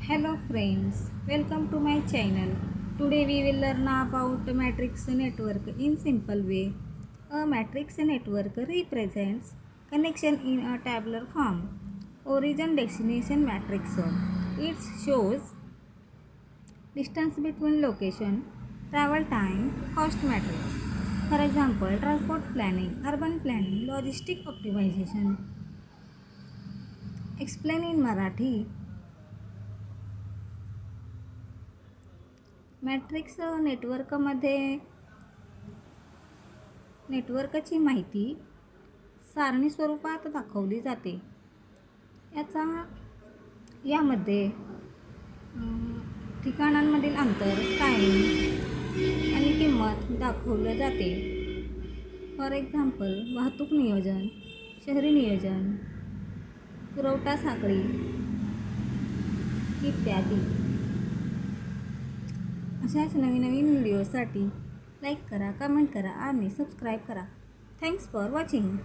Hello friends, welcome to my channel. Today we will learn about matrix network in simple way. A matrix network represents connection in a tabular form. Origin destination matrix. It shows distance between location, travel time, cost matrix. For example, transport planning, urban planning, logistic optimization. Explain in Marathi. Matrix नेटवर्कची माहिती सारणी स्वरूपात दाखवली जाते. यामध्ये ठिकाणांमधील अंतर, time आणि किंमत दाखवलं जाते. फॉर एक्झाम्पल, वाहतूक नियोजन, शहरी नियोजन, पुरवठा साखळी इत्यादी. अशाच नवीन व्हिडिओसाठी लाईक करा, कमेंट करा आणि सबस्क्राईब करा. Thanks for watching.